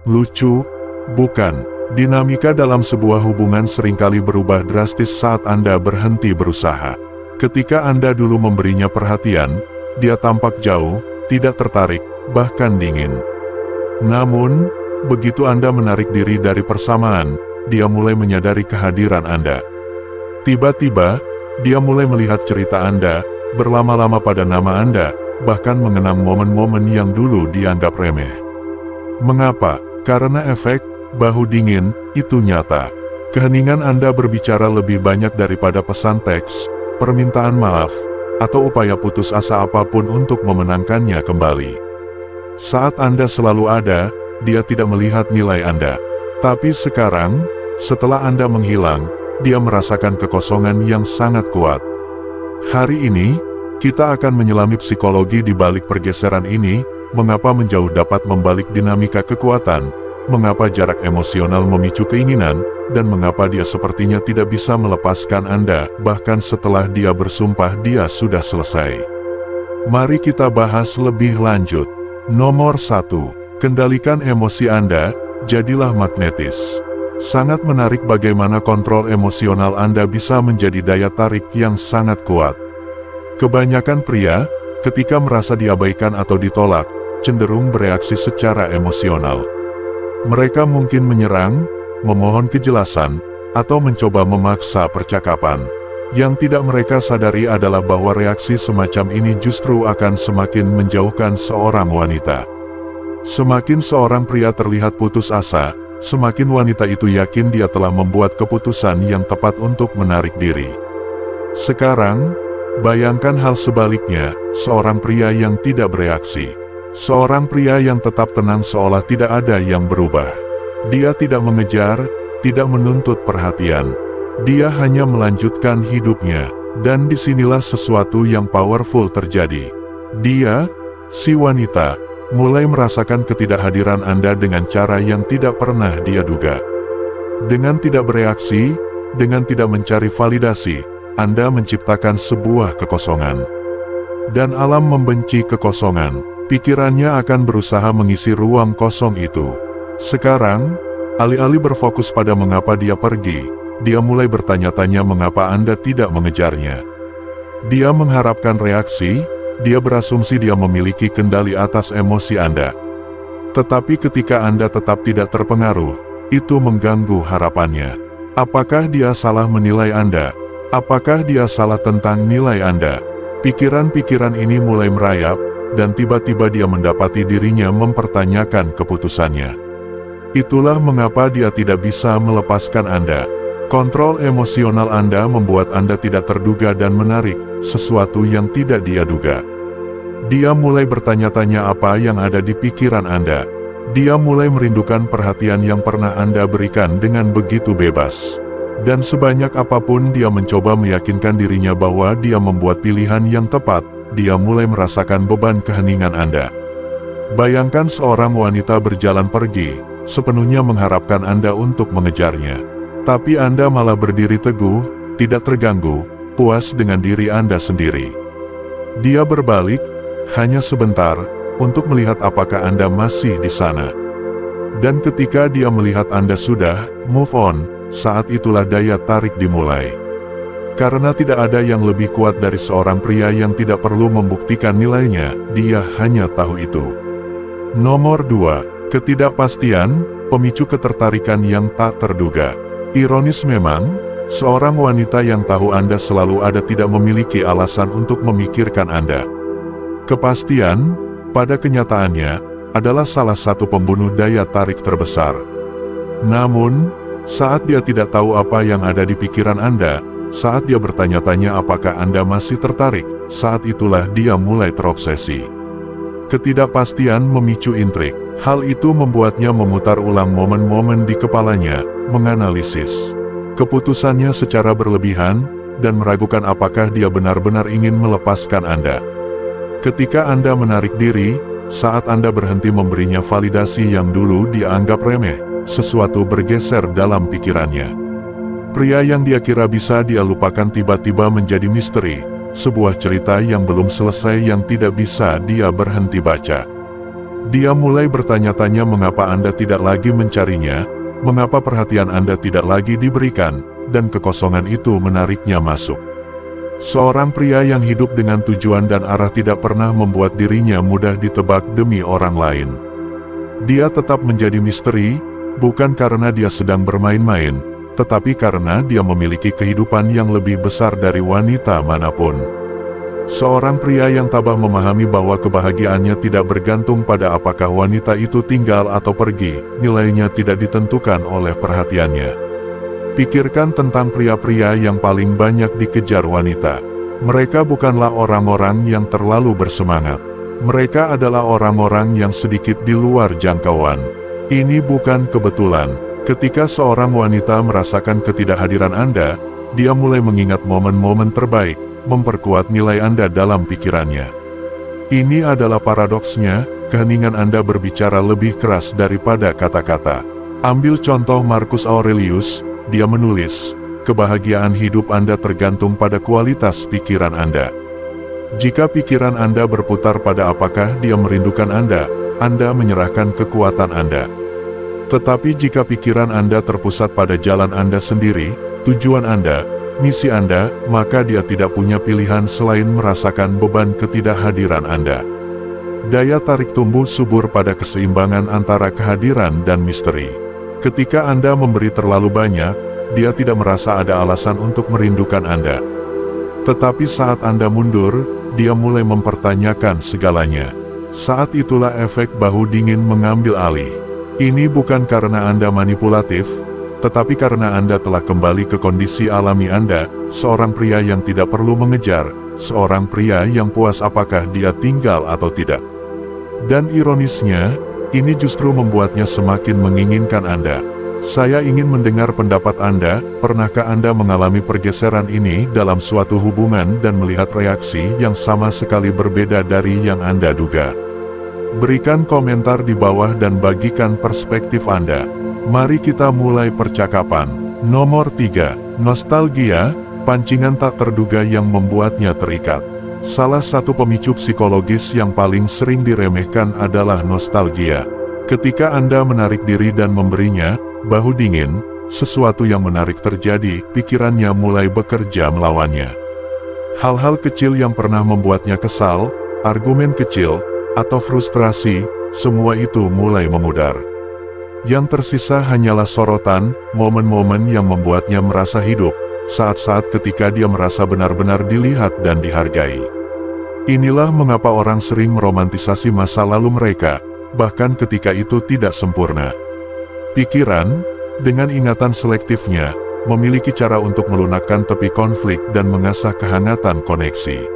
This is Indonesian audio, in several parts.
Lucu, bukan? Dinamika dalam sebuah hubungan seringkali berubah drastis saat Anda berhenti berusaha. Ketika Anda dulu memberinya perhatian, dia tampak jauh, tidak tertarik, bahkan dingin. Namun, begitu Anda menarik diri dari persamaan, dia mulai menyadari kehadiran Anda. Tiba-tiba, dia mulai melihat cerita Anda, berlama-lama pada nama Anda, bahkan mengenang momen-momen yang dulu dianggap remeh. Mengapa? Karena efek bahu dingin itu nyata. Keheningan Anda berbicara lebih banyak daripada pesan teks, permintaan maaf, atau upaya putus asa apapun untuk memenangkannya kembali. Saat Anda selalu ada, dia tidak melihat nilai Anda. Tapi sekarang, setelah Anda menghilang, dia merasakan kekosongan yang sangat kuat. Hari ini, kita akan menyelami psikologi di balik pergeseran ini, mengapa menjauh dapat membalik dinamika kekuatan, mengapa jarak emosional memicu keinginan, dan mengapa dia sepertinya tidak bisa melepaskan Anda, bahkan setelah dia bersumpah dia sudah selesai. Mari kita bahas lebih lanjut. Nomor 1. Kendalikan emosi Anda, jadilah magnetis. Sangat menarik bagaimana kontrol emosional Anda bisa menjadi daya tarik yang sangat kuat. Kebanyakan pria, ketika merasa diabaikan atau ditolak, cenderung bereaksi secara emosional. Mereka mungkin menyerang, memohon kejelasan, atau mencoba memaksa percakapan. Yang tidak mereka sadari adalah bahwa reaksi semacam ini justru akan semakin menjauhkan seorang wanita. Semakin seorang pria terlihat putus asa, semakin wanita itu yakin dia telah membuat keputusan yang tepat untuk menarik diri. Sekarang, bayangkan hal sebaliknya, seorang pria yang tidak bereaksi. Seorang pria yang tetap tenang seolah tidak ada yang berubah. Dia tidak mengejar, tidak menuntut perhatian. Dia hanya melanjutkan hidupnya, dan disinilah sesuatu yang powerful terjadi. Dia, si wanita, mulai merasakan ketidakhadiran Anda dengan cara yang tidak pernah dia duga. Dengan tidak bereaksi, dengan tidak mencari validasi, Anda menciptakan sebuah kekosongan. Dan alam membenci kekosongan. Pikirannya akan berusaha mengisi ruang kosong itu. Sekarang, alih-alih berfokus pada mengapa dia pergi, dia mulai bertanya-tanya mengapa Anda tidak mengejarnya. Dia mengharapkan reaksi, dia berasumsi dia memiliki kendali atas emosi Anda. Tetapi ketika Anda tetap tidak terpengaruh, itu mengganggu harapannya. Apakah dia salah menilai Anda? Apakah dia salah tentang nilai Anda? Pikiran-pikiran ini mulai merayap, dan tiba-tiba dia mendapati dirinya mempertanyakan keputusannya. Itulah mengapa dia tidak bisa melepaskan Anda. Kontrol emosional Anda membuat Anda tidak terduga dan menarik, sesuatu yang tidak dia duga. Dia mulai bertanya-tanya apa yang ada di pikiran Anda. Dia mulai merindukan perhatian yang pernah Anda berikan dengan begitu bebas. Dan sebanyak apapun dia mencoba meyakinkan dirinya bahwa dia membuat pilihan yang tepat, dia mulai merasakan beban keheningan Anda. Bayangkan seorang wanita berjalan pergi, sepenuhnya mengharapkan Anda untuk mengejarnya. Tapi Anda malah berdiri teguh, tidak terganggu, puas dengan diri Anda sendiri. Dia berbalik, hanya sebentar, untuk melihat apakah Anda masih di sana. Dan ketika dia melihat Anda sudah move on, saat itulah daya tarik dimulai. Karena tidak ada yang lebih kuat dari seorang pria yang tidak perlu membuktikan nilainya, dia hanya tahu itu. Nomor 2. Ketidakpastian, pemicu ketertarikan yang tak terduga. Ironis memang, seorang wanita yang tahu Anda selalu ada tidak memiliki alasan untuk memikirkan Anda. Kepastian, pada kenyataannya, adalah salah satu pembunuh daya tarik terbesar. Namun, saat dia tidak tahu apa yang ada di pikiran Anda, saat dia bertanya-tanya apakah Anda masih tertarik, saat itulah dia mulai terobsesi. Ketidakpastian memicu intrik. Hal itu membuatnya memutar ulang momen-momen di kepalanya, menganalisis keputusannya secara berlebihan, dan meragukan apakah dia benar-benar ingin melepaskan Anda. Ketika Anda menarik diri, saat Anda berhenti memberinya validasi yang dulu dianggap remeh, sesuatu bergeser dalam pikirannya. Pria yang dia kira bisa dia lupakan tiba-tiba menjadi misteri, sebuah cerita yang belum selesai yang tidak bisa dia berhenti baca. Dia mulai bertanya-tanya mengapa Anda tidak lagi mencarinya, mengapa perhatian Anda tidak lagi diberikan, dan kekosongan itu menariknya masuk. Seorang pria yang hidup dengan tujuan dan arah tidak pernah membuat dirinya mudah ditebak demi orang lain. Dia tetap menjadi misteri, bukan karena dia sedang bermain-main, tetapi karena dia memiliki kehidupan yang lebih besar dari wanita manapun. Seorang pria yang tabah memahami bahwa kebahagiaannya tidak bergantung pada apakah wanita itu tinggal atau pergi, nilainya tidak ditentukan oleh perhatiannya. Pikirkan tentang pria-pria yang paling banyak dikejar wanita. Mereka bukanlah orang-orang yang terlalu bersemangat. Mereka adalah orang-orang yang sedikit di luar jangkauan. Ini bukan kebetulan. Ketika seorang wanita merasakan ketidakhadiran Anda, dia mulai mengingat momen-momen terbaik, memperkuat nilai Anda dalam pikirannya. Ini adalah paradoksnya, keheningan Anda berbicara lebih keras daripada kata-kata. Ambil contoh Marcus Aurelius. Dia menulis, kebahagiaan hidup Anda tergantung pada kualitas pikiran Anda. Jika pikiran Anda berputar pada apakah dia merindukan Anda menyerahkan kekuatan Anda. Tetapi jika pikiran Anda terpusat pada jalan Anda sendiri, tujuan Anda, misi Anda, maka dia tidak punya pilihan selain merasakan beban ketidakhadiran Anda. Daya tarik tumbuh subur pada keseimbangan antara kehadiran dan misteri. Ketika Anda memberi terlalu banyak, dia tidak merasa ada alasan untuk merindukan Anda. Tetapi saat Anda mundur, dia mulai mempertanyakan segalanya. Saat itulah efek bahu dingin mengambil alih. Ini bukan karena Anda manipulatif, tetapi karena Anda telah kembali ke kondisi alami Anda, seorang pria yang tidak perlu mengejar, seorang pria yang puas apakah dia tinggal atau tidak. Dan ironisnya, ini justru membuatnya semakin menginginkan Anda. Saya ingin mendengar pendapat Anda, pernahkah Anda mengalami pergeseran ini dalam suatu hubungan dan melihat reaksi yang sama sekali berbeda dari yang Anda duga? Berikan komentar di bawah dan bagikan perspektif Anda. Mari kita mulai percakapan. Nomor 3. Nostalgia, pancingan tak terduga yang membuatnya terikat. Salah satu pemicu psikologis yang paling sering diremehkan adalah nostalgia. Ketika Anda menarik diri dan memberinya bahu dingin, sesuatu yang menarik terjadi, pikirannya mulai bekerja melawannya. Hal-hal kecil yang pernah membuatnya kesal, argumen kecil, atau frustrasi, semua itu mulai memudar. Yang tersisa hanyalah sorotan, momen-momen yang membuatnya merasa hidup, saat-saat ketika dia merasa benar-benar dilihat dan dihargai. Inilah mengapa orang sering meromantisasi masa lalu mereka, bahkan ketika itu tidak sempurna. Pikiran, dengan ingatan selektifnya, memiliki cara untuk melunakkan tepi konflik dan mengasah kehangatan koneksi.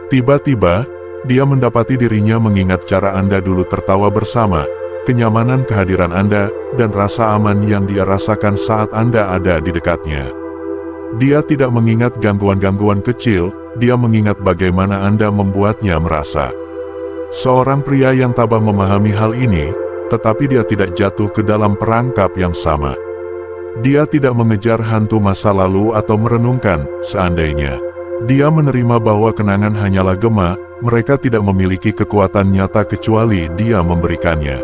Tiba-tiba, dia mendapati dirinya mengingat cara Anda dulu tertawa bersama, kenyamanan kehadiran Anda, dan rasa aman yang dia rasakan saat Anda ada di dekatnya. Dia tidak mengingat gangguan-gangguan kecil, dia mengingat bagaimana Anda membuatnya merasa. Seorang pria yang tabah memahami hal ini, tetapi dia tidak jatuh ke dalam perangkap yang sama. Dia tidak mengejar hantu masa lalu atau merenungkan, seandainya. Dia menerima bahwa kenangan hanyalah gema, mereka tidak memiliki kekuatan nyata kecuali dia memberikannya.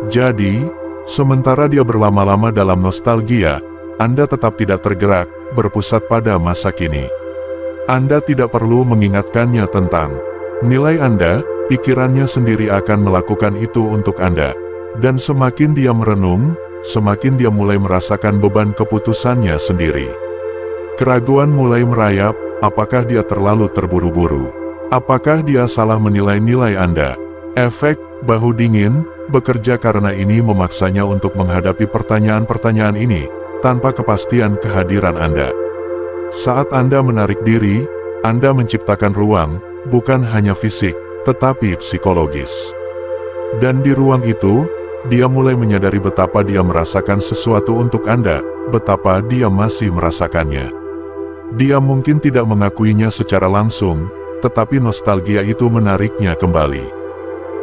Jadi, sementara dia berlama-lama dalam nostalgia, Anda tetap tidak tergerak, berpusat pada masa kini. Anda tidak perlu mengingatkannya tentang nilai Anda, pikirannya sendiri akan melakukan itu untuk Anda. Dan semakin dia merenung, semakin dia mulai merasakan beban keputusannya sendiri. Keraguan mulai merayap, apakah dia terlalu terburu-buru? Apakah dia salah menilai nilai Anda? Efek bahu dingin bekerja karena ini memaksanya untuk menghadapi pertanyaan-pertanyaan ini, tanpa kepastian kehadiran Anda. Saat Anda menarik diri, Anda menciptakan ruang, bukan hanya fisik, tetapi psikologis. Dan di ruang itu, dia mulai menyadari betapa dia merasakan sesuatu untuk Anda, betapa dia masih merasakannya. Dia mungkin tidak mengakuinya secara langsung, tetapi nostalgia itu menariknya kembali.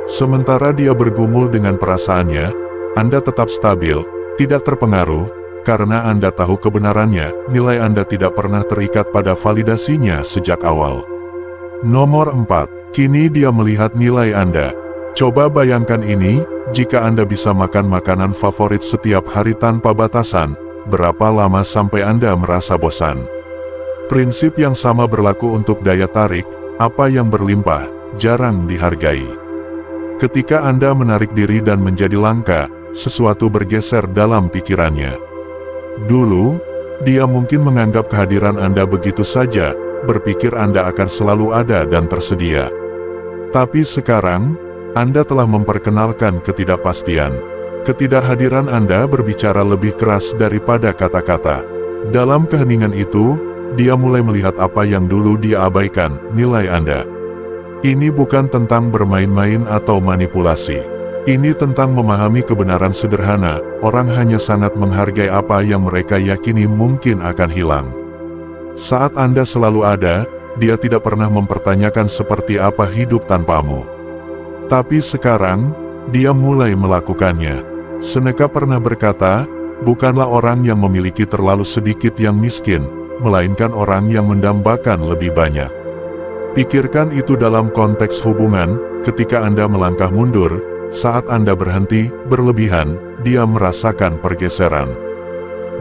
Sementara dia bergumul dengan perasaannya, Anda tetap stabil, tidak terpengaruh, karena Anda tahu kebenarannya, nilai Anda tidak pernah terikat pada validasinya sejak awal. Nomor 4. Kini dia melihat nilai Anda. Coba bayangkan ini, jika Anda bisa makan makanan favorit setiap hari tanpa batasan, berapa lama sampai Anda merasa bosan? Prinsip yang sama berlaku untuk daya tarik, apa yang berlimpah, jarang dihargai. Ketika Anda menarik diri dan menjadi langka, sesuatu bergeser dalam pikirannya. Dulu, dia mungkin menganggap kehadiran Anda begitu saja, berpikir Anda akan selalu ada dan tersedia. Tapi sekarang, Anda telah memperkenalkan ketidakpastian. Ketidakhadiran Anda berbicara lebih keras daripada kata-kata. Dalam keheningan itu, dia mulai melihat apa yang dulu dia abaikan, nilai Anda. Ini bukan tentang bermain-main atau manipulasi. Ini tentang memahami kebenaran sederhana, orang hanya sangat menghargai apa yang mereka yakini mungkin akan hilang. Saat Anda selalu ada, dia tidak pernah mempertanyakan seperti apa hidup tanpamu. Tapi sekarang, dia mulai melakukannya. Seneca pernah berkata, bukanlah orang yang memiliki terlalu sedikit yang miskin, melainkan orang yang mendambakan lebih banyak. Pikirkan itu dalam konteks hubungan, ketika Anda melangkah mundur, saat Anda berhenti, berlebihan, dia merasakan pergeseran.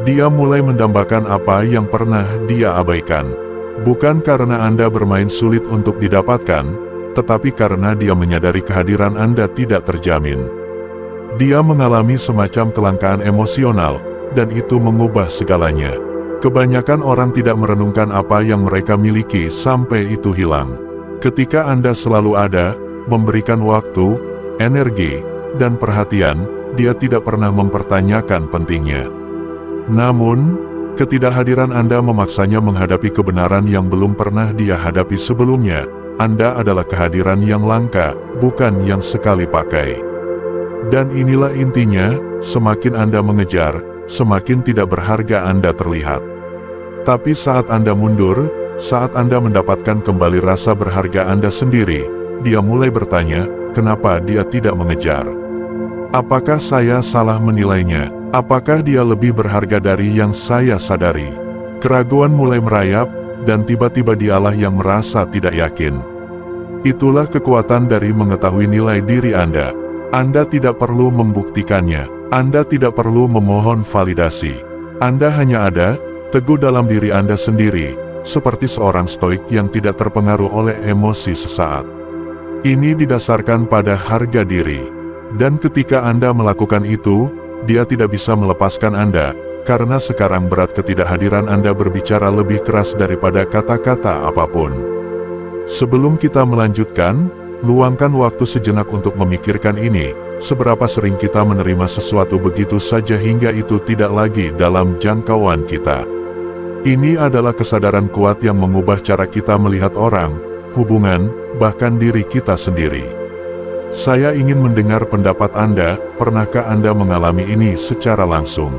Dia mulai mendambakan apa yang pernah dia abaikan. Bukan karena Anda bermain sulit untuk didapatkan, tetapi karena dia menyadari kehadiran Anda tidak terjamin. Dia mengalami semacam kelangkaan emosional, dan itu mengubah segalanya. Kebanyakan orang tidak merenungkan apa yang mereka miliki sampai itu hilang. Ketika Anda selalu ada, memberikan waktu, energi, dan perhatian, dia tidak pernah mempertanyakan pentingnya. Namun, ketidakhadiran Anda memaksanya menghadapi kebenaran yang belum pernah dia hadapi sebelumnya. Anda adalah kehadiran yang langka, bukan yang sekali pakai. Dan inilah intinya, semakin Anda mengejar, semakin tidak berharga Anda terlihat. Tapi saat Anda mundur, saat Anda mendapatkan kembali rasa berharga Anda sendiri, dia mulai bertanya, kenapa dia tidak mengejar? Apakah saya salah menilainya? Apakah dia lebih berharga dari yang saya sadari? Keraguan mulai merayap, dan tiba-tiba dialah yang merasa tidak yakin. Itulah kekuatan dari mengetahui nilai diri Anda. Anda tidak perlu membuktikannya. Anda tidak perlu memohon validasi. Anda hanya ada, teguh dalam diri Anda sendiri, seperti seorang stoik yang tidak terpengaruh oleh emosi sesaat. Ini didasarkan pada harga diri. Dan ketika Anda melakukan itu, dia tidak bisa melepaskan Anda, karena sekarang berat ketidakhadiran Anda berbicara lebih keras daripada kata-kata apapun. Sebelum kita melanjutkan, luangkan waktu sejenak untuk memikirkan ini, seberapa sering kita menerima sesuatu begitu saja hingga itu tidak lagi dalam jangkauan kita. Ini adalah kesadaran kuat yang mengubah cara kita melihat orang, hubungan, bahkan diri kita sendiri. Saya ingin mendengar pendapat Anda, pernahkah Anda mengalami ini secara langsung?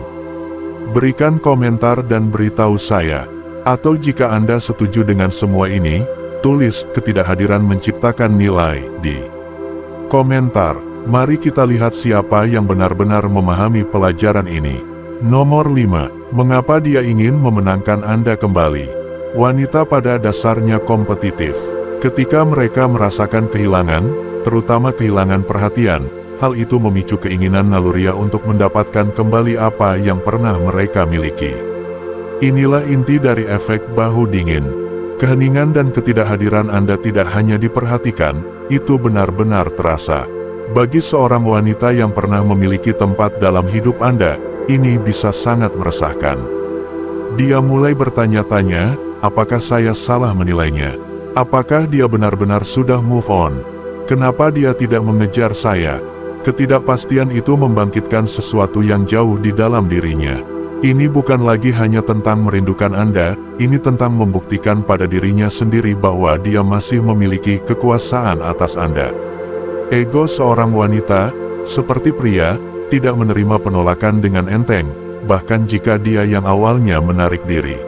Berikan komentar dan beritahu saya. Atau jika Anda setuju dengan semua ini, tulis ketidakhadiran menciptakan nilai di komentar. Mari kita lihat siapa yang benar-benar memahami pelajaran ini. Nomor 5. Mengapa dia ingin memenangkan Anda kembali? Wanita pada dasarnya kompetitif. Ketika mereka merasakan kehilangan, terutama kehilangan perhatian, hal itu memicu keinginan naluriah untuk mendapatkan kembali apa yang pernah mereka miliki. Inilah inti dari efek bahu dingin. Keheningan dan ketidakhadiran Anda tidak hanya diperhatikan, itu benar-benar terasa. Bagi seorang wanita yang pernah memiliki tempat dalam hidup Anda, ini bisa sangat meresahkan. Dia mulai bertanya-tanya, apakah saya salah menilainya? Apakah dia benar-benar sudah move on? Kenapa dia tidak mengejar saya? Ketidakpastian itu membangkitkan sesuatu yang jauh di dalam dirinya. Ini bukan lagi hanya tentang merindukan Anda, ini tentang membuktikan pada dirinya sendiri bahwa dia masih memiliki kekuasaan atas Anda. Ego seorang wanita, seperti pria, tidak menerima penolakan dengan enteng, bahkan jika dia yang awalnya menarik diri.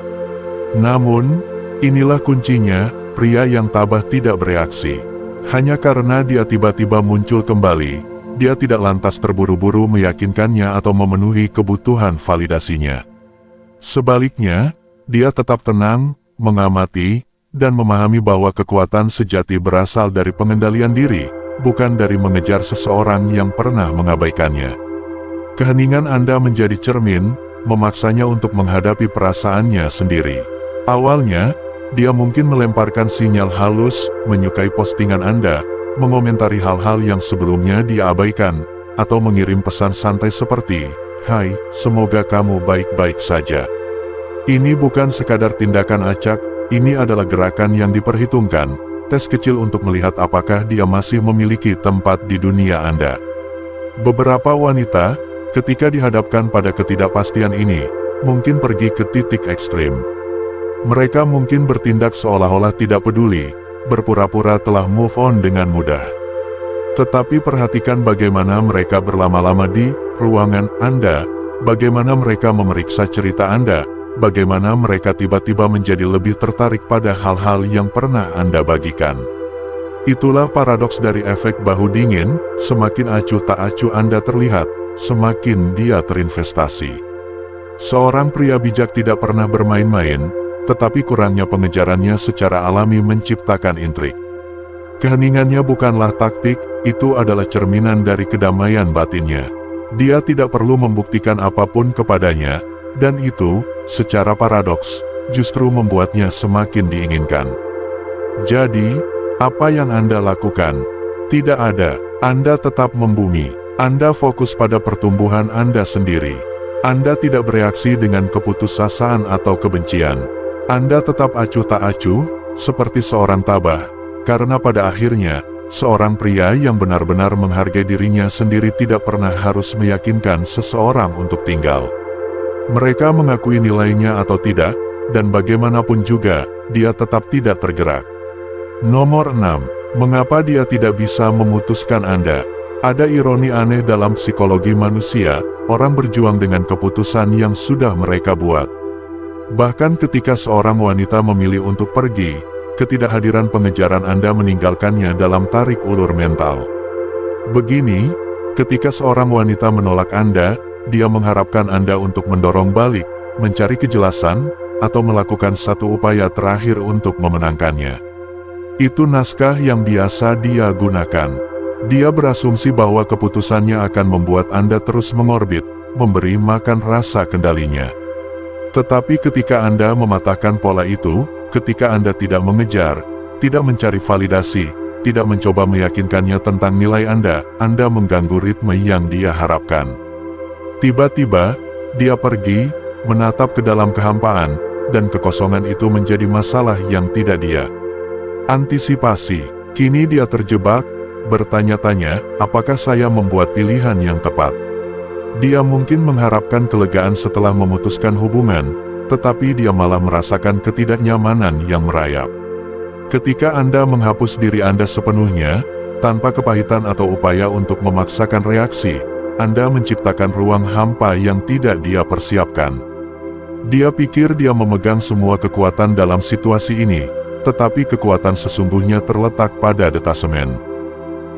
Namun, inilah kuncinya, pria yang tabah tidak bereaksi. Hanya karena dia tiba-tiba muncul kembali, dia tidak lantas terburu-buru meyakinkannya atau memenuhi kebutuhan validasinya. Sebaliknya, dia tetap tenang, mengamati, dan memahami bahwa kekuatan sejati berasal dari pengendalian diri, bukan dari mengejar seseorang yang pernah mengabaikannya. Keheningan Anda menjadi cermin, memaksanya untuk menghadapi perasaannya sendiri. Awalnya, dia mungkin melemparkan sinyal halus, menyukai postingan Anda, mengomentari hal-hal yang sebelumnya dia abaikan, atau mengirim pesan santai seperti, "Hai, semoga kamu baik-baik saja." Ini bukan sekadar tindakan acak, ini adalah gerakan yang diperhitungkan, tes kecil untuk melihat apakah dia masih memiliki tempat di dunia Anda. Beberapa wanita, ketika dihadapkan pada ketidakpastian ini, mungkin pergi ke titik ekstrim. Mereka mungkin bertindak seolah-olah tidak peduli, berpura-pura telah move on dengan mudah. Tetapi perhatikan bagaimana mereka berlama-lama di ruangan Anda, bagaimana mereka memeriksa cerita Anda, bagaimana mereka tiba-tiba menjadi lebih tertarik pada hal-hal yang pernah Anda bagikan. Itulah paradoks dari efek bahu dingin, semakin acuh tak acuh Anda terlihat, semakin dia terinvestasi. Seorang pria bijak tidak pernah bermain-main, tetapi kurangnya pengejarannya secara alami menciptakan intrik. Keheningannya bukanlah taktik, itu adalah cerminan dari kedamaian batinnya. Dia tidak perlu membuktikan apapun kepadanya, dan itu, secara paradoks, justru membuatnya semakin diinginkan. Jadi, apa yang Anda lakukan? Tidak ada. Anda tetap membumi. Anda fokus pada pertumbuhan Anda sendiri. Anda tidak bereaksi dengan keputusasaan atau kebencian. Anda tetap acuh tak acuh, seperti seorang tabah, karena pada akhirnya, seorang pria yang benar-benar menghargai dirinya sendiri tidak pernah harus meyakinkan seseorang untuk tinggal. Mereka mengakui nilainya atau tidak, dan bagaimanapun juga, dia tetap tidak tergerak. Nomor 6. Mengapa dia tidak bisa memutuskan Anda? Ada ironi aneh dalam psikologi manusia, orang berjuang dengan keputusan yang sudah mereka buat. Bahkan ketika seorang wanita memilih untuk pergi, ketidakhadiran pengejaran Anda meninggalkannya dalam tarik ulur mental. Begini, ketika seorang wanita menolak Anda, dia mengharapkan Anda untuk mendorong balik, mencari kejelasan, atau melakukan satu upaya terakhir untuk memenangkannya. Itu naskah yang biasa dia gunakan. Dia berasumsi bahwa keputusannya akan membuat Anda terus mengorbit, memberi makan rasa kendalinya. Tetapi ketika Anda mematahkan pola itu, ketika Anda tidak mengejar, tidak mencari validasi, tidak mencoba meyakinkannya tentang nilai Anda mengganggu ritme yang dia harapkan. Tiba-tiba, dia pergi, menatap ke dalam kehampaan, dan kekosongan itu menjadi masalah yang tidak dia antisipasi. Kini dia terjebak, bertanya-tanya, apakah saya membuat pilihan yang tepat? Dia mungkin mengharapkan kelegaan setelah memutuskan hubungan, tetapi dia malah merasakan ketidaknyamanan yang merayap. Ketika Anda menghapus diri Anda sepenuhnya, tanpa kepahitan atau upaya untuk memaksakan reaksi, Anda menciptakan ruang hampa yang tidak dia persiapkan. Dia pikir dia memegang semua kekuatan dalam situasi ini, tetapi kekuatan sesungguhnya terletak pada detasemen.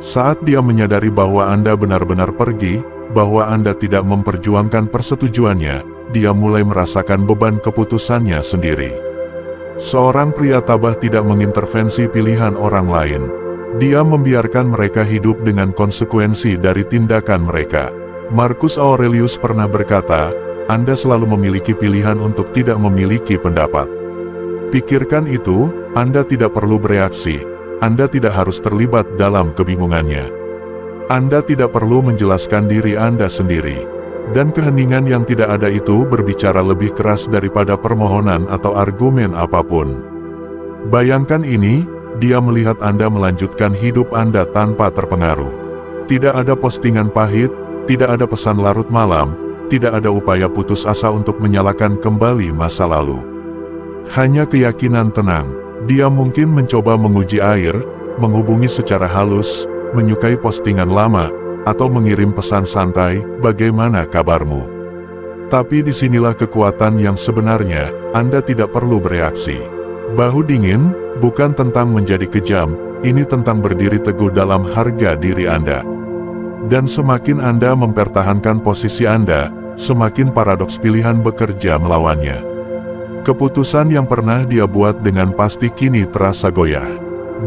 Saat dia menyadari bahwa Anda benar-benar pergi, bahwa Anda tidak memperjuangkan persetujuannya, dia mulai merasakan beban keputusannya sendiri. Seorang pria tabah tidak mengintervensi pilihan orang lain. Dia membiarkan mereka hidup dengan konsekuensi dari tindakan mereka. Marcus Aurelius pernah berkata, Anda selalu memiliki pilihan untuk tidak memiliki pendapat. Pikirkan itu, Anda tidak perlu bereaksi, Anda tidak harus terlibat dalam kebingungannya. Anda tidak perlu menjelaskan diri Anda sendiri. Dan keheningan yang tidak ada itu berbicara lebih keras daripada permohonan atau argumen apapun. Bayangkan ini, dia melihat Anda melanjutkan hidup Anda tanpa terpengaruh. Tidak ada postingan pahit, tidak ada pesan larut malam, tidak ada upaya putus asa untuk menyalakan kembali masa lalu. Hanya keyakinan tenang. Dia mungkin mencoba menguji air, menghubungi secara halus, menyukai postingan lama, atau mengirim pesan santai, bagaimana kabarmu? Tapi disinilah kekuatan yang sebenarnya, Anda tidak perlu bereaksi. Bahu dingin, bukan tentang menjadi kejam, ini tentang berdiri teguh dalam harga diri Anda. Dan semakin Anda mempertahankan posisi Anda, semakin paradoks pilihan bekerja melawannya. Keputusan yang pernah dia buat dengan pasti kini terasa goyah.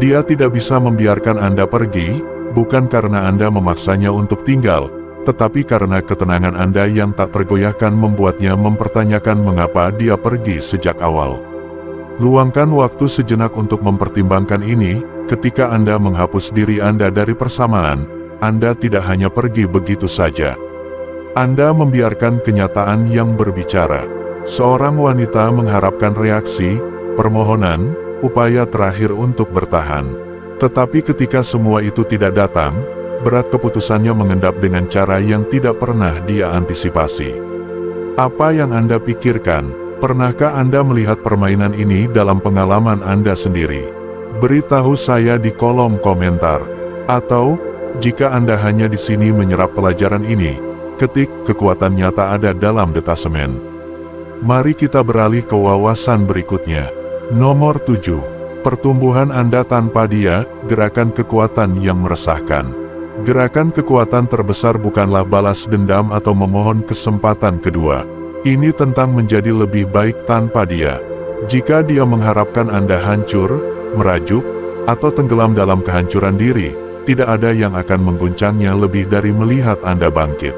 Dia tidak bisa membiarkan Anda pergi, bukan karena Anda memaksanya untuk tinggal, tetapi karena ketenangan Anda yang tak tergoyahkan membuatnya mempertanyakan mengapa dia pergi sejak awal. Luangkan waktu sejenak untuk mempertimbangkan ini. Ketika Anda menghapus diri Anda dari persamaan, Anda tidak hanya pergi begitu saja. Anda membiarkan kenyataan yang berbicara. Seorang wanita mengharapkan reaksi, permohonan, upaya terakhir untuk bertahan. Tetapi ketika semua itu tidak datang, berat keputusannya mengendap dengan cara yang tidak pernah dia antisipasi. Apa yang Anda pikirkan? Pernahkah Anda melihat permainan ini dalam pengalaman Anda sendiri? Beritahu saya di kolom komentar. Atau, jika Anda hanya di sini menyerap pelajaran ini, ketik kekuatan nyata ada dalam detasemen. Mari kita beralih ke wawasan berikutnya. Nomor 7. Pertumbuhan Anda tanpa dia, gerakan kekuatan yang meresahkan. Gerakan kekuatan terbesar bukanlah balas dendam atau memohon kesempatan kedua. Ini tentang menjadi lebih baik tanpa dia. Jika dia mengharapkan Anda hancur, merajuk, atau tenggelam dalam kehancuran diri, tidak ada yang akan mengguncangnya lebih dari melihat Anda bangkit.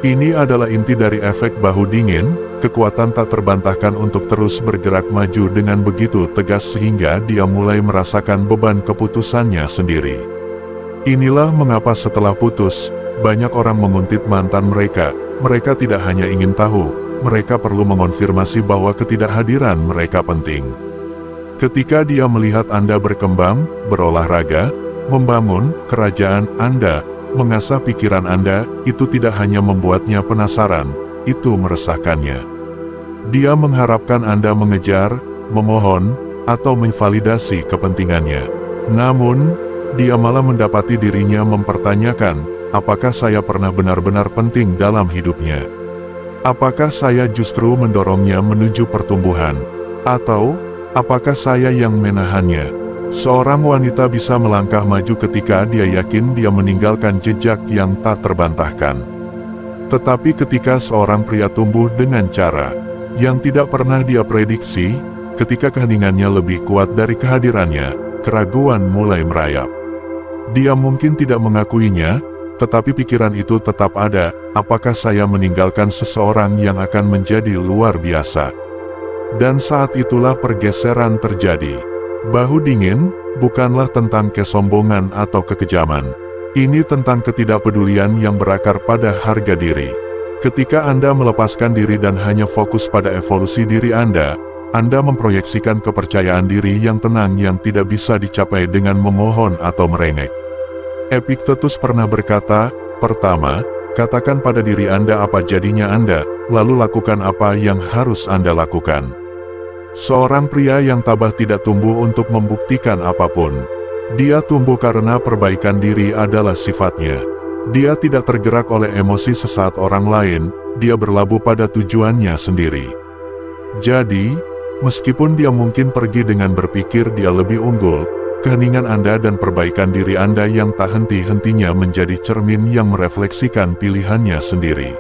Ini adalah inti dari efek bahu dingin, kekuatan tak terbantahkan untuk terus bergerak maju dengan begitu tegas sehingga dia mulai merasakan beban keputusannya sendiri. Inilah mengapa setelah putus, banyak orang menguntit mantan mereka. Mereka tidak hanya ingin tahu, mereka perlu mengonfirmasi bahwa ketidakhadiran mereka penting. Ketika dia melihat Anda berkembang, berolahraga, membangun kerajaan Anda, mengasah pikiran Anda, itu tidak hanya membuatnya penasaran, itu meresahkannya. Dia mengharapkan Anda mengejar, memohon, atau memvalidasi kepentingannya. Namun, dia malah mendapati dirinya mempertanyakan, apakah saya pernah benar-benar penting dalam hidupnya? Apakah saya justru mendorongnya menuju pertumbuhan? Atau, apakah saya yang menahannya? Seorang wanita bisa melangkah maju ketika dia yakin dia meninggalkan jejak yang tak terbantahkan. Tetapi ketika seorang pria tumbuh dengan cara yang tidak pernah dia prediksi, ketika keheningannya lebih kuat dari kehadirannya, keraguan mulai merayap. Dia mungkin tidak mengakuinya, tetapi pikiran itu tetap ada, apakah saya meninggalkan seseorang yang akan menjadi luar biasa? Dan saat itulah pergeseran terjadi. Bahu dingin, bukanlah tentang kesombongan atau kekejaman. Ini tentang ketidakpedulian yang berakar pada harga diri. Ketika Anda melepaskan diri dan hanya fokus pada evolusi diri Anda memproyeksikan kepercayaan diri yang tenang yang tidak bisa dicapai dengan memohon atau merengek. Epictetus pernah berkata, pertama, katakan pada diri Anda apa jadinya Anda, lalu lakukan apa yang harus Anda lakukan. Seorang pria yang tabah tidak tumbuh untuk membuktikan apapun. Dia tumbuh karena perbaikan diri adalah sifatnya. Dia tidak tergerak oleh emosi sesaat orang lain, dia berlabuh pada tujuannya sendiri. Jadi, meskipun dia mungkin pergi dengan berpikir dia lebih unggul, keheningan Anda dan perbaikan diri Anda yang tak henti-hentinya menjadi cermin yang merefleksikan pilihannya sendiri.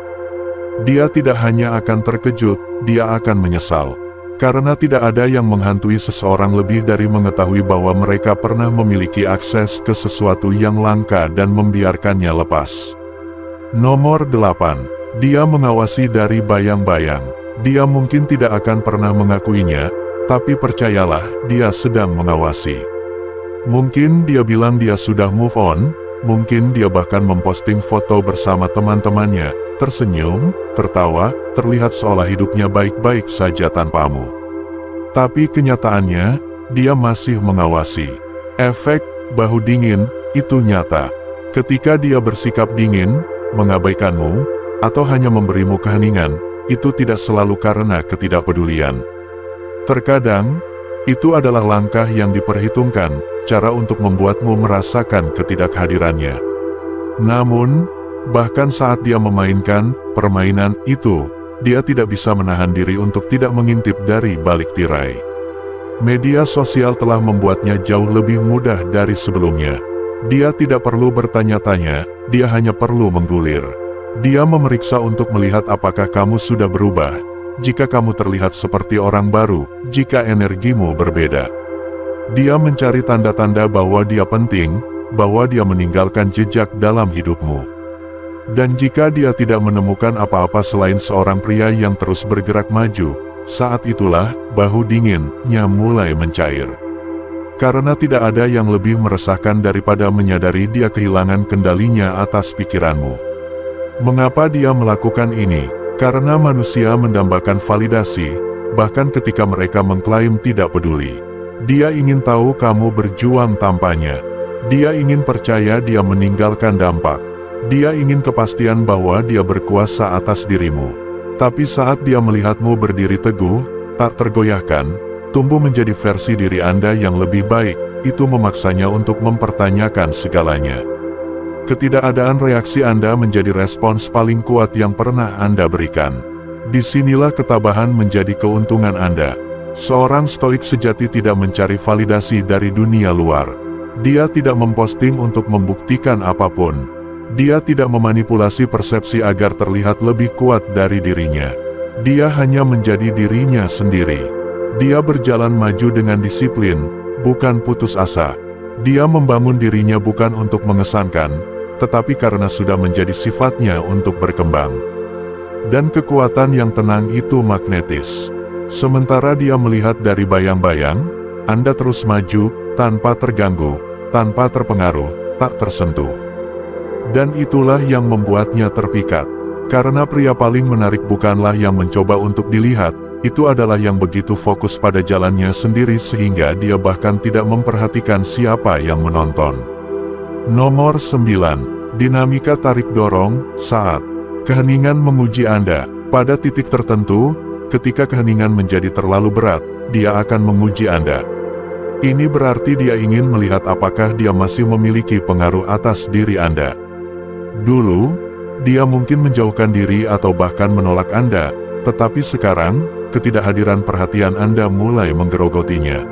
Dia tidak hanya akan terkejut, dia akan menyesal. Karena tidak ada yang menghantui seseorang lebih dari mengetahui bahwa mereka pernah memiliki akses ke sesuatu yang langka dan membiarkannya lepas. Nomor 8. Dia mengawasi dari bayang-bayang. Dia mungkin tidak akan pernah mengakuinya, tapi percayalah, dia sedang mengawasi. Mungkin dia bilang dia sudah move on, mungkin dia bahkan memposting foto bersama teman-temannya, tersenyum, tertawa, terlihat seolah hidupnya baik-baik saja tanpamu. Tapi kenyataannya, dia masih mengawasi. Efek bahu dingin itu nyata. Ketika dia bersikap dingin, mengabaikanmu, atau hanya memberimu keheningan, itu tidak selalu karena ketidakpedulian. Terkadang, itu adalah langkah yang diperhitungkan, cara untuk membuatmu merasakan ketidakhadirannya. Namun, bahkan saat dia memainkan permainan itu, dia tidak bisa menahan diri untuk tidak mengintip dari balik tirai. Media sosial telah membuatnya jauh lebih mudah dari sebelumnya. Dia tidak perlu bertanya-tanya, dia hanya perlu menggulir. Dia memeriksa untuk melihat apakah kamu sudah berubah, jika kamu terlihat seperti orang baru, jika energimu berbeda. Dia mencari tanda-tanda bahwa dia penting, bahwa dia meninggalkan jejak dalam hidupmu. Dan jika dia tidak menemukan apa-apa selain seorang pria yang terus bergerak maju, saat itulah bahu dinginnya mulai mencair. Karena tidak ada yang lebih meresahkan daripada menyadari dia kehilangan kendalinya atas pikiranmu. Mengapa dia melakukan ini? Karena manusia mendambakan validasi, bahkan ketika mereka mengklaim tidak peduli. Dia ingin tahu kamu berjuang tanpanya. Dia ingin percaya dia meninggalkan dampak. Dia ingin kepastian bahwa dia berkuasa atas dirimu. Tapi saat dia melihatmu berdiri teguh, tak tergoyahkan, tumbuh menjadi versi diri Anda yang lebih baik, itu memaksanya untuk mempertanyakan segalanya. Ketidakadaan reaksi Anda menjadi respons paling kuat yang pernah Anda berikan. Disinilah ketabahan menjadi keuntungan Anda. Seorang stoik sejati tidak mencari validasi dari dunia luar. Dia tidak memposting untuk membuktikan apapun. Dia tidak memanipulasi persepsi agar terlihat lebih kuat dari dirinya. Dia hanya menjadi dirinya sendiri. Dia berjalan maju dengan disiplin, bukan putus asa. Dia membangun dirinya bukan untuk mengesankan, tetapi karena sudah menjadi sifatnya untuk berkembang. Dan kekuatan yang tenang itu magnetis. Sementara dia melihat dari bayang-bayang, Anda terus maju, tanpa terganggu, tanpa terpengaruh, tak tersentuh. Dan itulah yang membuatnya terpikat. Karena pria paling menarik bukanlah yang mencoba untuk dilihat, itu adalah yang begitu fokus pada jalannya sendiri sehingga dia bahkan tidak memperhatikan siapa yang menonton. Nomor 9. Dinamika tarik-dorong. Saat keheningan menguji Anda, pada titik tertentu, ketika keheningan menjadi terlalu berat, dia akan menguji Anda. Ini berarti dia ingin melihat apakah dia masih memiliki pengaruh atas diri Anda. Dulu, dia mungkin menjauhkan diri atau bahkan menolak Anda, tetapi sekarang, ketidakhadiran perhatian Anda mulai menggerogotinya.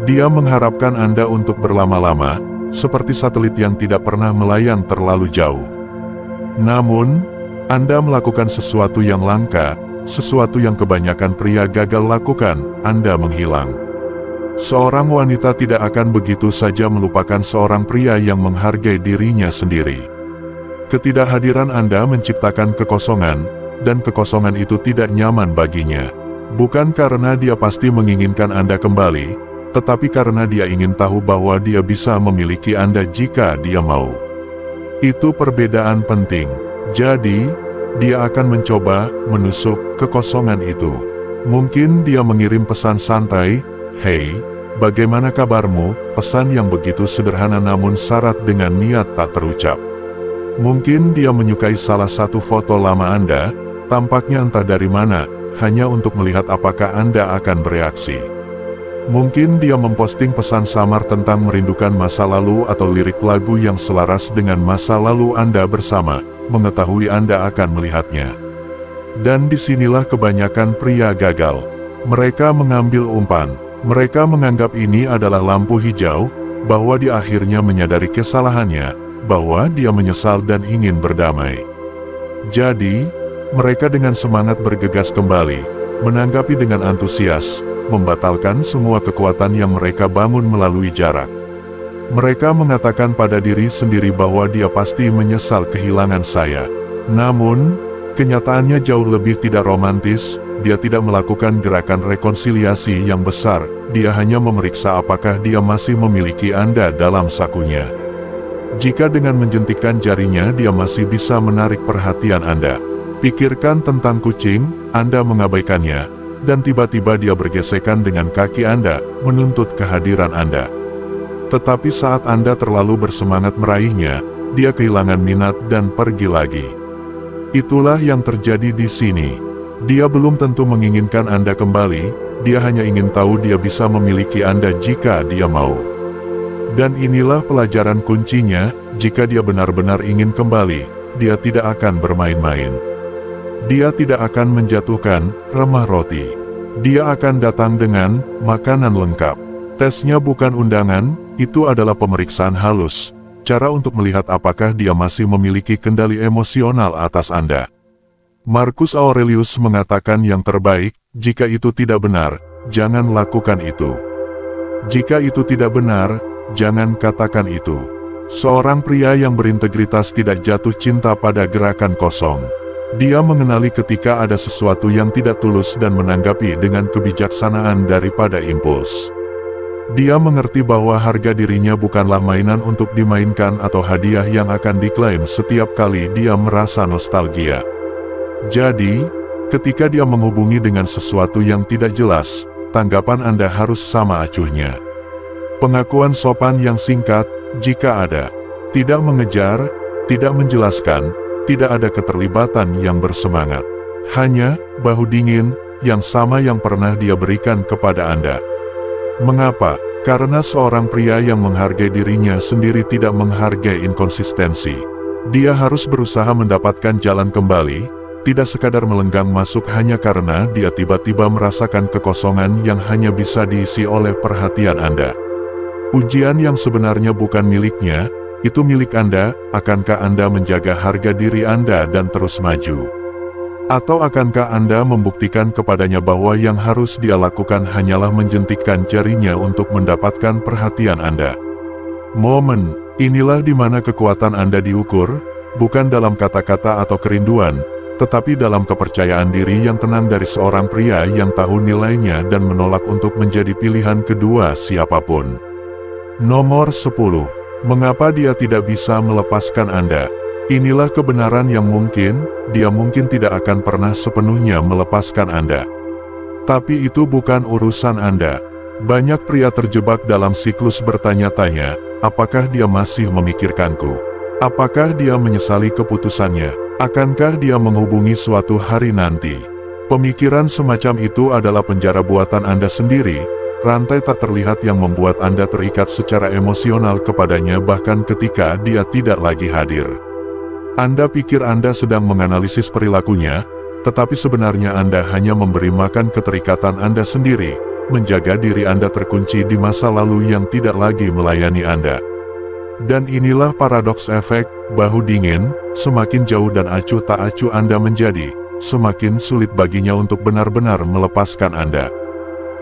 Dia mengharapkan Anda untuk berlama-lama, seperti satelit yang tidak pernah melayang terlalu jauh. Namun, Anda melakukan sesuatu yang langka, sesuatu yang kebanyakan pria gagal lakukan, Anda menghilang. Seorang wanita tidak akan begitu saja melupakan seorang pria yang menghargai dirinya sendiri. Ketidakhadiran Anda menciptakan kekosongan, dan kekosongan itu tidak nyaman baginya. Bukan karena dia pasti menginginkan Anda kembali, tetapi karena dia ingin tahu bahwa dia bisa memiliki Anda jika dia mau. Itu perbedaan penting. Jadi, dia akan mencoba menusuk kekosongan itu. Mungkin dia mengirim pesan santai, "Hei, bagaimana kabarmu?" Pesan yang begitu sederhana namun syarat dengan niat tak terucap. Mungkin dia menyukai salah satu foto lama Anda, tampaknya entah dari mana, hanya untuk melihat apakah Anda akan bereaksi. Mungkin dia memposting pesan samar tentang merindukan masa lalu atau lirik lagu yang selaras dengan masa lalu Anda bersama, mengetahui Anda akan melihatnya. Dan disinilah kebanyakan pria gagal. Mereka mengambil umpan. Mereka menganggap ini adalah lampu hijau, bahwa dia akhirnya menyadari kesalahannya, bahwa dia menyesal dan ingin berdamai. Jadi, mereka dengan semangat bergegas kembali, menanggapi dengan antusias, membatalkan semua kekuatan yang mereka bangun melalui jarak. Mereka mengatakan pada diri sendiri bahwa dia pasti menyesal kehilangan saya. Namun, kenyataannya jauh lebih tidak romantis. Dia tidak melakukan gerakan rekonsiliasi yang besar, dia hanya memeriksa apakah dia masih memiliki Anda dalam sakunya. Jika dengan menjentikkan jarinya dia masih bisa menarik perhatian Anda. Pikirkan tentang kucing, Anda mengabaikannya, dan tiba-tiba dia bergesekan dengan kaki Anda, menuntut kehadiran Anda. Tetapi saat Anda terlalu bersemangat meraihnya, dia kehilangan minat dan pergi lagi. Itulah yang terjadi di sini. Dia belum tentu menginginkan Anda kembali, dia hanya ingin tahu dia bisa memiliki Anda jika dia mau. Dan inilah pelajaran kuncinya, jika dia benar-benar ingin kembali, dia tidak akan bermain-main. Dia tidak akan menjatuhkan remah roti. Dia akan datang dengan makanan lengkap. Tesnya bukan undangan, itu adalah pemeriksaan halus. Cara untuk melihat apakah dia masih memiliki kendali emosional atas Anda. Marcus Aurelius mengatakan yang terbaik, jika itu tidak benar, jangan lakukan itu. Jika itu tidak benar, jangan katakan itu. Seorang pria yang berintegritas tidak jatuh cinta pada gerakan kosong. Dia mengenali ketika ada sesuatu yang tidak tulus dan menanggapi dengan kebijaksanaan daripada impuls. Dia mengerti bahwa harga dirinya bukanlah mainan untuk dimainkan atau hadiah yang akan diklaim setiap kali dia merasa nostalgia. Jadi, ketika dia menghubungi dengan sesuatu yang tidak jelas, tanggapan Anda harus sama acuhnya. Pengakuan sopan yang singkat, jika ada. Tidak mengejar, tidak menjelaskan, tidak ada keterlibatan yang bersemangat. Hanya, bahu dingin, yang sama yang pernah dia berikan kepada Anda. Mengapa? Karena seorang pria yang menghargai dirinya sendiri tidak menghargai inkonsistensi. Dia harus berusaha mendapatkan jalan kembali, tidak sekadar melenggang masuk hanya karena dia tiba-tiba merasakan kekosongan yang hanya bisa diisi oleh perhatian Anda. Ujian yang sebenarnya bukan miliknya, itu milik Anda. Akankah Anda menjaga harga diri Anda dan terus maju? Atau akankah Anda membuktikan kepadanya bahwa yang harus dia lakukan hanyalah menjentikkan jarinya untuk mendapatkan perhatian Anda? Momen, inilah di mana kekuatan Anda diukur, bukan dalam kata-kata atau kerinduan, tetapi dalam kepercayaan diri yang tenang dari seorang pria yang tahu nilainya dan menolak untuk menjadi pilihan kedua siapapun. Nomor 10. Mengapa dia tidak bisa melepaskan Anda? Inilah kebenaran yang mungkin, dia mungkin tidak akan pernah sepenuhnya melepaskan Anda. Tapi itu bukan urusan Anda. Banyak pria terjebak dalam siklus bertanya-tanya, apakah dia masih memikirkanku? Apakah dia menyesali keputusannya? Akankah dia menghubungi suatu hari nanti? Pemikiran semacam itu adalah penjara buatan Anda sendiri. Rantai tak terlihat yang membuat Anda terikat secara emosional kepadanya bahkan ketika dia tidak lagi hadir. Anda pikir Anda sedang menganalisis perilakunya, tetapi sebenarnya Anda hanya memberi makan keterikatan Anda sendiri, menjaga diri Anda terkunci di masa lalu yang tidak lagi melayani Anda. Dan inilah paradoks efek bahu dingin, semakin jauh dan acuh tak acuh Anda menjadi, semakin sulit baginya untuk benar-benar melepaskan Anda.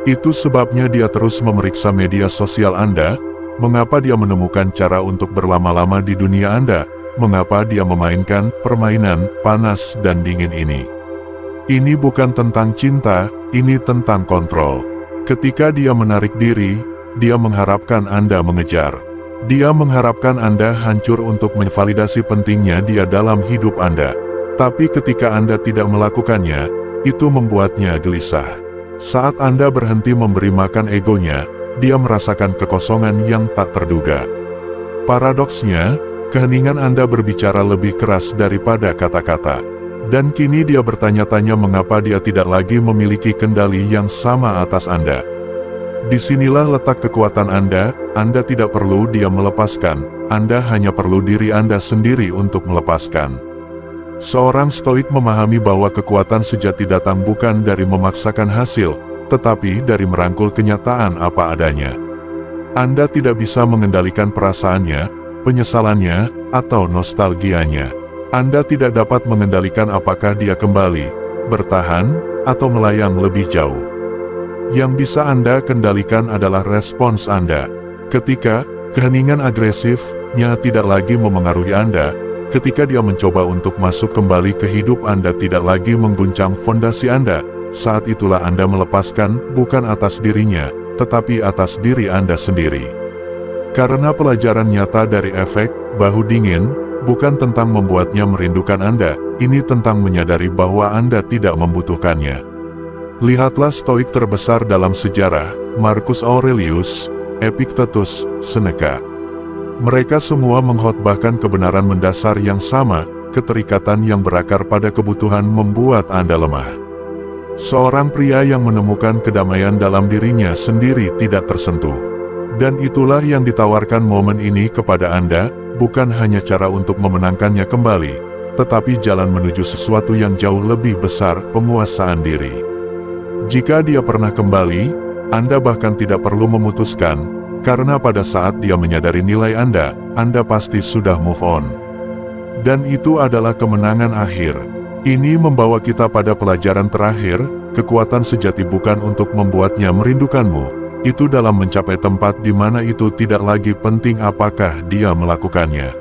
Itu sebabnya dia terus memeriksa media sosial Anda. Mengapa dia menemukan cara untuk berlama-lama di dunia Anda? Mengapa dia memainkan permainan panas dan dingin ini? Ini bukan tentang cinta, ini tentang kontrol. Ketika dia menarik diri, dia mengharapkan Anda mengejar. Dia mengharapkan Anda hancur untuk menvalidasi pentingnya dia dalam hidup Anda. Tapi ketika Anda tidak melakukannya, itu membuatnya gelisah. Saat Anda berhenti memberi makan egonya, dia merasakan kekosongan yang tak terduga. Paradoksnya, keheningan Anda berbicara lebih keras daripada kata-kata. Dan kini dia bertanya-tanya mengapa dia tidak lagi memiliki kendali yang sama atas Anda. Disinilah letak kekuatan Anda tidak perlu dia melepaskan, Anda hanya perlu diri Anda sendiri untuk melepaskan. Seorang stoik memahami bahwa kekuatan sejati datang bukan dari memaksakan hasil, tetapi dari merangkul kenyataan apa adanya. Anda tidak bisa mengendalikan perasaannya, penyesalannya, atau nostalgianya. Anda tidak dapat mengendalikan apakah dia kembali, bertahan, atau melayang lebih jauh. Yang bisa Anda kendalikan adalah respons Anda. Ketika keheningan agresifnya tidak lagi memengaruhi Anda, ketika dia mencoba untuk masuk kembali ke hidup Anda tidak lagi mengguncang fondasi Anda, saat itulah Anda melepaskan bukan atas dirinya, tetapi atas diri Anda sendiri. Karena pelajaran nyata dari efek bahu dingin, bukan tentang membuatnya merindukan Anda, ini tentang menyadari bahwa Anda tidak membutuhkannya. Lihatlah stoik terbesar dalam sejarah, Marcus Aurelius, Epictetus, Seneca. Mereka semua mengkhotbahkan kebenaran mendasar yang sama, keterikatan yang berakar pada kebutuhan membuat Anda lemah. Seorang pria yang menemukan kedamaian dalam dirinya sendiri tidak tersentuh. Dan itulah yang ditawarkan momen ini kepada Anda, bukan hanya cara untuk memenangkannya kembali, tetapi jalan menuju sesuatu yang jauh lebih besar, penguasaan diri. Jika dia pernah kembali, Anda bahkan tidak perlu memutuskan, karena pada saat dia menyadari nilai Anda pasti sudah move on. Dan itu adalah kemenangan akhir. Ini membawa kita pada pelajaran terakhir, kekuatan sejati bukan untuk membuatnya merindukanmu, itu dalam mencapai tempat di mana itu tidak lagi penting apakah dia melakukannya.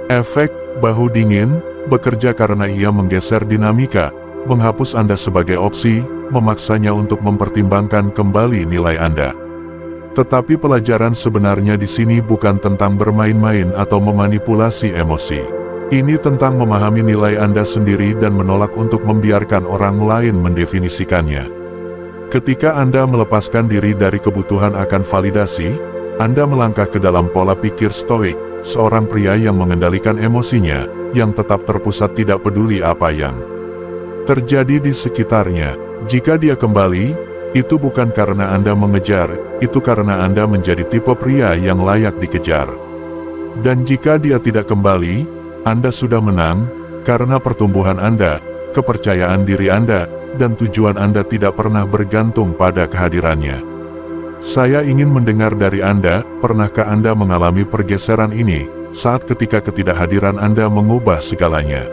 Efek bahu dingin bekerja karena ia menggeser dinamika, menghapus Anda sebagai opsi, memaksanya untuk mempertimbangkan kembali nilai Anda. Tetapi pelajaran sebenarnya di sini bukan tentang bermain-main atau memanipulasi emosi. Ini tentang memahami nilai Anda sendiri dan menolak untuk membiarkan orang lain mendefinisikannya. Ketika Anda melepaskan diri dari kebutuhan akan validasi, Anda melangkah ke dalam pola pikir stoik, seorang pria yang mengendalikan emosinya, yang tetap terpusat tidak peduli apa yang terjadi di sekitarnya. Jika dia kembali, itu bukan karena Anda mengejar, itu karena Anda menjadi tipe pria yang layak dikejar. Dan jika dia tidak kembali, Anda sudah menang, karena pertumbuhan Anda, kepercayaan diri Anda, dan tujuan Anda tidak pernah bergantung pada kehadirannya. Saya ingin mendengar dari Anda, pernahkah Anda mengalami pergeseran ini, saat ketika ketidakhadiran Anda mengubah segalanya?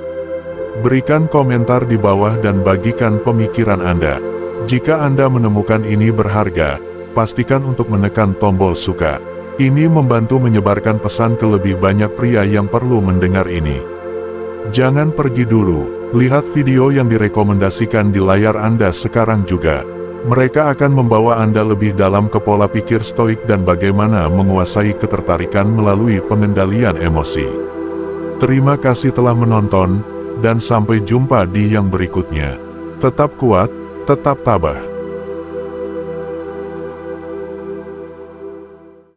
Berikan komentar di bawah dan bagikan pemikiran Anda. Jika Anda menemukan ini berharga, pastikan untuk menekan tombol suka. Ini membantu menyebarkan pesan ke lebih banyak pria yang perlu mendengar ini. Jangan pergi dulu. Lihat video yang direkomendasikan di layar Anda sekarang juga. Mereka akan membawa Anda lebih dalam ke pola pikir stoik dan bagaimana menguasai ketertarikan melalui pengendalian emosi. Terima kasih telah menonton, dan sampai jumpa di yang berikutnya. Tetap kuat, tetap tabah.